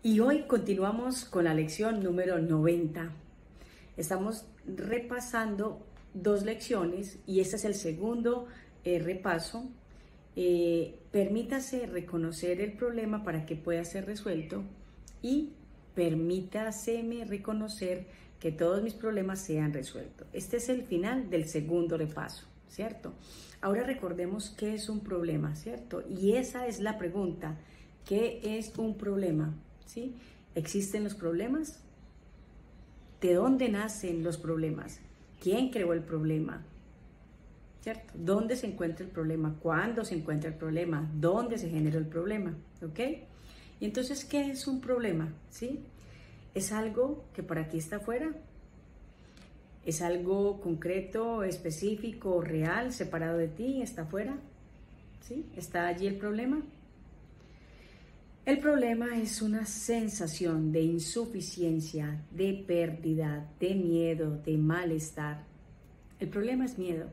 Y hoy continuamos con la lección número 90. Estamos repasando dos lecciones y este es el segundo repaso. Permítase reconocer el problema para que pueda ser resuelto y permítaseme reconocer que todos mis problemas sean resueltos. Este es el final del segundo repaso, ¿cierto? Ahora recordemos qué es un problema, ¿cierto? Y esa es la pregunta. ¿Qué es un problema? ¿Sí? ¿Existen los problemas? ¿De dónde nacen los problemas? ¿Quién creó el problema? ¿Cierto? ¿Dónde se encuentra el problema? ¿Cuándo se encuentra el problema? ¿Dónde se generó el problema? ¿Ok? Y entonces, ¿qué es un problema? ¿Sí? ¿Es algo que para ti está afuera? ¿Es algo concreto, específico, real, separado de ti? ¿Está afuera? ¿Sí? ¿Está allí el problema? El problema es una sensación de insuficiencia, de pérdida, de miedo, de malestar. El problema es miedo.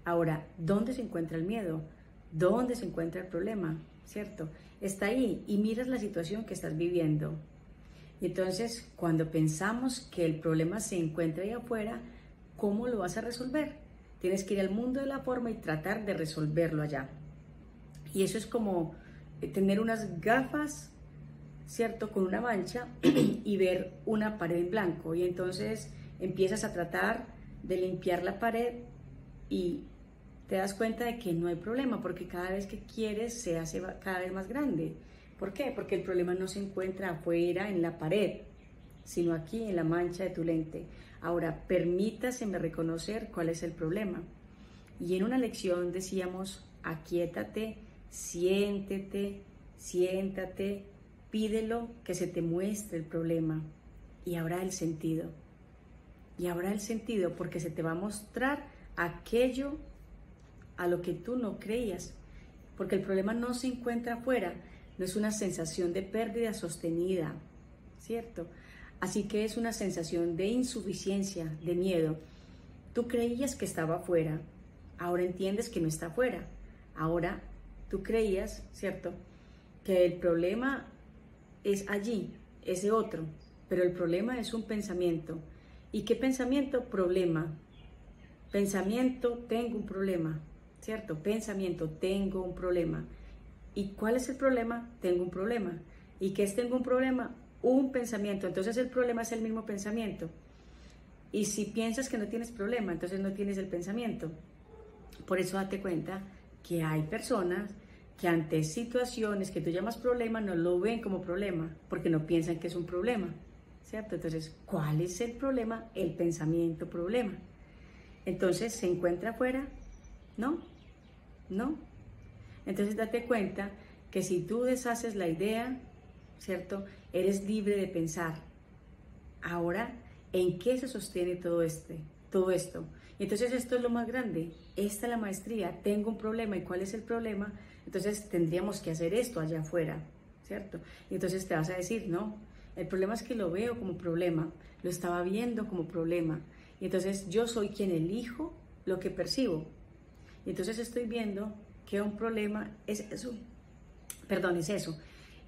Ahora, ¿dónde se encuentra el miedo? ¿Dónde se encuentra el problema? ¿Cierto? Está ahí y miras la situación que estás viviendo. Y entonces, cuando pensamos que el problema se encuentra ahí afuera, ¿cómo lo vas a resolver? Tienes que ir al mundo de la forma y tratar de resolverlo allá. Y eso es como tener unas gafas, ¿cierto? Con una mancha y ver una pared en blanco. Y entonces empiezas a tratar de limpiar la pared y te das cuenta de que no hay problema, porque cada vez que quieres se hace cada vez más grande. ¿Por qué? Porque el problema no se encuentra afuera en la pared, sino aquí en la mancha de tu lente. Ahora, permítaseme reconocer cuál es el problema. Y en una lección decíamos, aquíétate, siéntete, siéntate, pídelo que se te muestre el problema y habrá el sentido. Y habrá el sentido porque se te va a mostrar aquello a lo que tú no creías. Porque el problema no se encuentra afuera, no es una sensación de pérdida sostenida, ¿cierto? Así que es una sensación de insuficiencia, de miedo. Tú creías que estaba afuera, ahora entiendes que no está afuera. Ahora tú creías, ¿cierto?, que el problema es allí, ese otro, pero el problema es un pensamiento. ¿Y qué pensamiento? Problema. Pensamiento, tengo un problema, ¿cierto? Pensamiento, tengo un problema. ¿Y cuál es el problema? Tengo un problema. ¿Y qué es tengo un problema? Un pensamiento. Entonces el problema es el mismo pensamiento. Y si piensas que no tienes problema, entonces no tienes el pensamiento. Por eso date cuenta que hay personas que ante situaciones que tú llamas problema no lo ven como problema porque no piensan que es un problema, ¿cierto? Entonces, ¿cuál es el problema? El pensamiento problema. Entonces, ¿se encuentra afuera? No, no. Entonces, date cuenta que si tú deshaces la idea, ¿cierto? Eres libre de pensar. Ahora, ¿en qué se sostiene todo esto? Y entonces esto es lo más grande, esta es la maestría, tengo un problema, ¿y cuál es el problema? Entonces tendríamos que hacer esto allá afuera, ¿cierto? Y entonces te vas a decir, no, el problema es que lo veo como problema, lo estaba viendo como problema, y entonces yo soy quien elijo lo que percibo, y entonces estoy viendo que un problema es eso, es eso,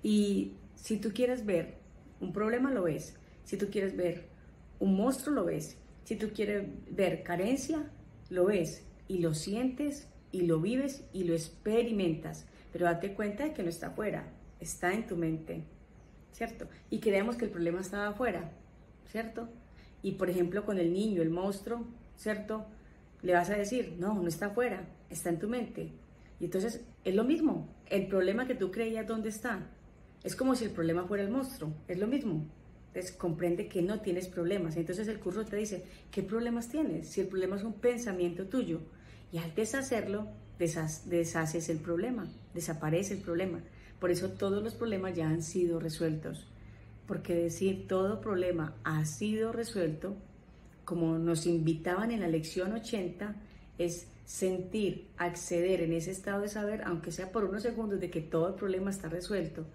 y si tú quieres ver un problema lo ves, si tú quieres ver un monstruo lo ves, si tú quieres ver carencia, lo ves y lo sientes y lo vives y lo experimentas. Pero date cuenta de que no está afuera, está en tu mente, ¿cierto? Y creemos que el problema estaba afuera, ¿cierto? Y por ejemplo con el niño, el monstruo, ¿cierto? Le vas a decir, no, no está afuera, está en tu mente. Y entonces es lo mismo, el problema que tú creías, ¿dónde está? Es como si el problema fuera el monstruo, es lo mismo. Entonces comprende que no tienes problemas. Entonces el curso te dice, ¿qué problemas tienes? Si el problema es un pensamiento tuyo. Y al deshacerlo, deshaces el problema, desaparece el problema. Por eso todos los problemas ya han sido resueltos. Porque decir todo problema ha sido resuelto, como nos invitaban en la lección 80, es sentir, acceder en ese estado de saber, aunque sea por unos segundos, de que todo el problema está resuelto.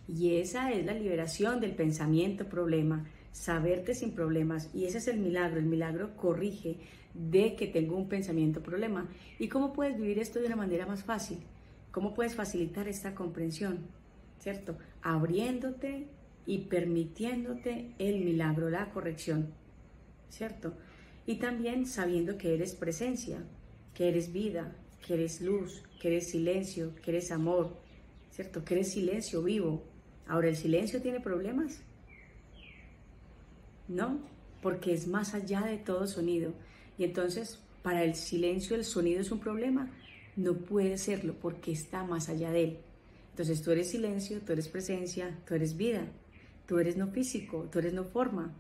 Y esa es la liberación del pensamiento problema, saberte sin problemas. Y ese es el milagro corrige de que tengo un pensamiento problema. ¿Y cómo puedes vivir esto de una manera más fácil? ¿Cómo puedes facilitar esta comprensión? ¿Cierto? Abriéndote y permitiéndote el milagro, la corrección, ¿cierto? Y también sabiendo que eres presencia, que eres vida, que eres luz, que eres silencio, que eres amor, ¿cierto? Que eres silencio vivo. Ahora, ¿el silencio tiene problemas? No, porque es más allá de todo sonido. Y entonces, para el silencio, ¿el sonido es un problema? No puede serlo porque está más allá de él. Entonces, tú eres silencio, tú eres presencia, tú eres vida, tú eres no físico, tú eres no forma,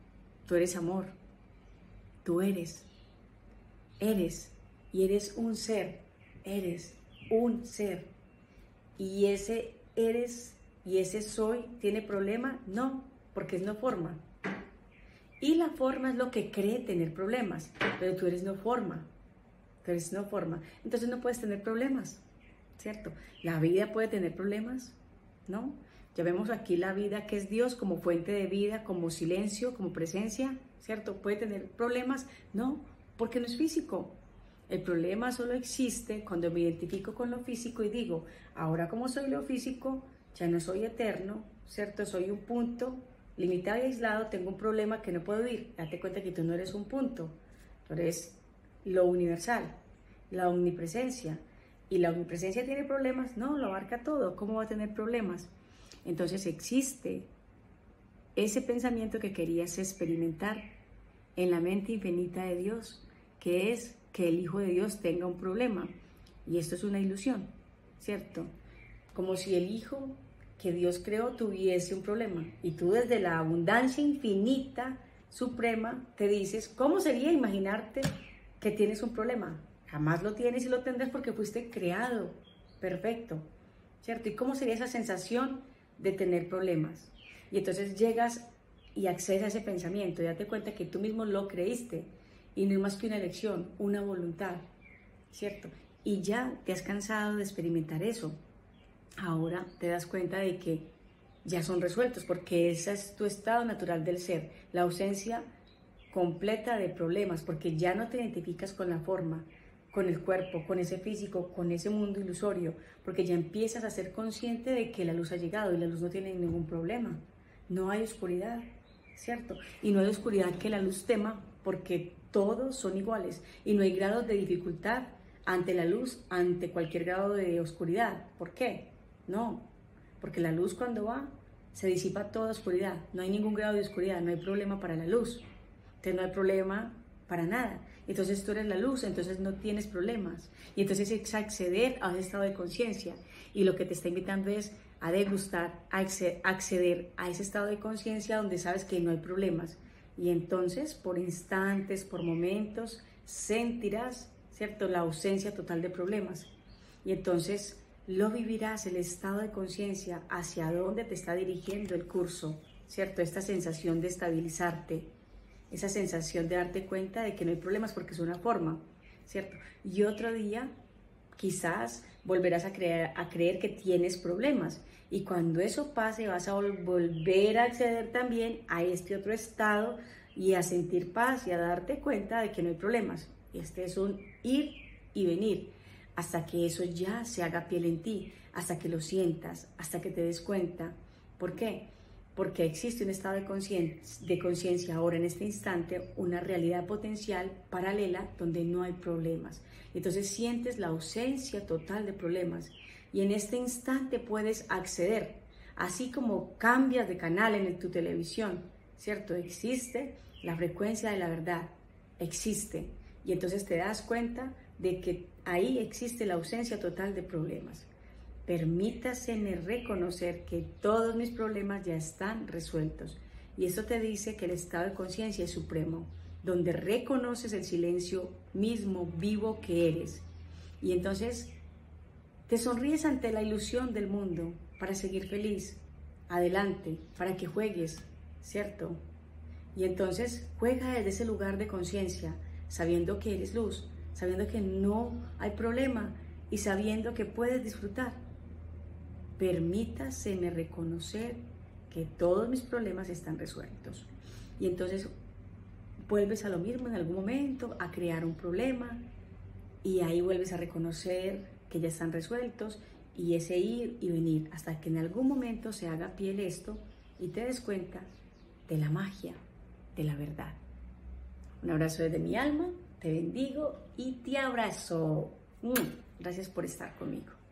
tú eres amor, tú eres, y eres un ser, eres un ser. Y ese eres y ese soy, ¿tiene problema? No, porque es no forma. Y la forma es lo que cree tener problemas, pero tú eres no forma, entonces no puedes tener problemas, ¿cierto? La vida puede tener problemas, ¿no? Ya vemos aquí la vida que es Dios como fuente de vida, como silencio, como presencia, ¿cierto? ¿Puede tener problemas? No, porque no es físico. El problema solo existe cuando me identifico con lo físico y digo, ahora como soy lo físico, ya no soy eterno, ¿cierto? Soy un punto limitado y aislado, tengo un problema que no puedo ir. Date cuenta que tú no eres un punto, tú eres lo universal, la omnipresencia. ¿Y la omnipresencia tiene problemas? No, lo abarca todo. ¿Cómo va a tener problemas? Entonces existe ese pensamiento que querías experimentar en la mente infinita de Dios, que es que el Hijo de Dios tenga un problema. Y esto es una ilusión, ¿cierto? Como si el Hijo que Dios creó tuviese un problema. Y tú desde la abundancia infinita, suprema, te dices, ¿cómo sería imaginarte que tienes un problema? Jamás lo tienes y lo tendrás porque fuiste creado perfecto, ¿cierto? ¿Y cómo sería esa sensación de tener problemas? Y entonces llegas y accedes a ese pensamiento y date cuenta que tú mismo lo creíste y no es más que una elección, una voluntad, ¿cierto? Y ya te has cansado de experimentar eso. Ahora te das cuenta de que ya son resueltos porque ese es tu estado natural del ser, la ausencia completa de problemas, porque ya no te identificas con la forma, con el cuerpo, con ese físico, con ese mundo ilusorio, porque ya empiezas a ser consciente de que la luz ha llegado y la luz no tiene ningún problema. No hay oscuridad, ¿cierto? Y no hay oscuridad que la luz tema porque todos son iguales y no hay grados de dificultad ante la luz, ante cualquier grado de oscuridad. ¿Por qué? No, porque la luz cuando va se disipa toda oscuridad, no hay ningún grado de oscuridad, no hay problema para la luz, entonces no hay problema para nada. Entonces tú eres la luz, entonces no tienes problemas. Y entonces es acceder a ese estado de conciencia. Y lo que te está invitando es a degustar, a acceder a ese estado de conciencia donde sabes que no hay problemas. Y entonces, por instantes, por momentos, sentirás, ¿cierto?, la ausencia total de problemas. Y entonces lo vivirás, el estado de conciencia, hacia dónde te está dirigiendo el curso, ¿cierto? Esta sensación de estabilizarte, esa sensación de darte cuenta de que no hay problemas porque es una forma, ¿cierto? Y otro día quizás volverás a creer que tienes problemas y cuando eso pase vas a volver a acceder también a este otro estado y a sentir paz y a darte cuenta de que no hay problemas. Este es un ir y venir hasta que eso ya se haga piel en ti, hasta que lo sientas, hasta que te des cuenta. ¿Por qué? Porque existe un estado de conciencia ahora en este instante, una realidad potencial paralela donde no hay problemas. Entonces sientes la ausencia total de problemas y en este instante puedes acceder, así como cambias de canal en tu televisión, ¿cierto? Existe la frecuencia de la verdad, existe. Y entonces te das cuenta de que ahí existe la ausencia total de problemas. Permítaseme reconocer que todos mis problemas ya están resueltos. Y esto te dice que el estado de conciencia es supremo, donde reconoces el silencio mismo vivo que eres. Y entonces te sonríes ante la ilusión del mundo para seguir feliz. Adelante, para que juegues, ¿cierto? Y entonces juega desde ese lugar de conciencia, sabiendo que eres luz, sabiendo que no hay problema y sabiendo que puedes disfrutar. Permítaseme reconocer que todos mis problemas están resueltos. Y entonces vuelves a lo mismo en algún momento, a crear un problema y ahí vuelves a reconocer que ya están resueltos y ese ir y venir hasta que en algún momento se haga piel esto y te des cuenta de la magia de la verdad. Un abrazo desde mi alma, te bendigo y te abrazo. Gracias por estar conmigo.